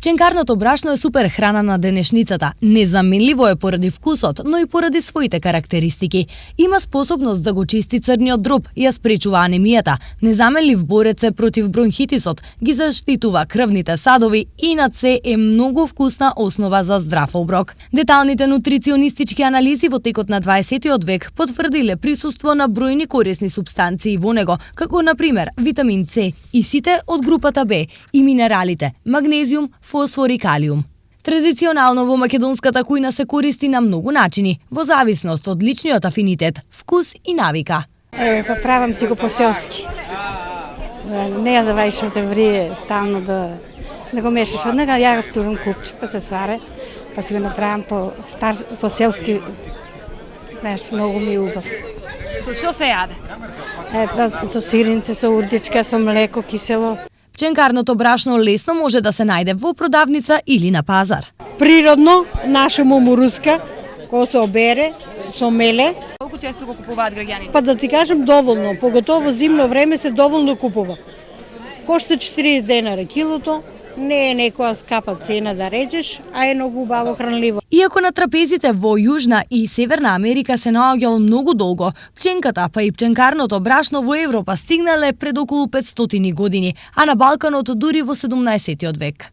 Пченкарното брашно е супер храна на денешницата. Незаменливо е поради вкусот, но и поради своите карактеристики. Има способност да го чисти црниот дроб, ја спречува анемијата, незаменлив борец е против бронхитисот, ги заштитува крвните садови и над се е многу вкусна основа за здрав оброк. Деталните нутриционистички анализи во текот на 20 век потврдиле присуство на бројни корисни супстанции во него, како на пример витамин С и сите од групата Б и минералите магнезиум, фосфор и калиум. Традиционално во македонската кујна се користи на многу начини, во зависност од личниот афинитет, вкус и навика. Па правам си го по-селски. Не ја да вајша се врие стално да го мешаш од нега, ја го турам купче, па се сваре, па си го направам по-селски, нешто многу ми убав. Со што се јаде? Со сиринце, со урдичка, со млеко, кисело. Пченкарното брашно лесно може да се најде во продавница или на пазар. Природно, наша моморуска, кој се обере со меле. Колку често го купуваат граѓаните? Па да ти кажам доволно, поготово зимно време се доволно купува. Кошта 40 денари килото, не е некоја скапа цена да речеш, а е многу убаво хранливо. Иако на трапезите во Јужна и Северна Америка се наоѓало многу долго, пченката па и пченкарното брашно во Европа стигнале пред околу 500 години, а на Балканот дури во 17 век.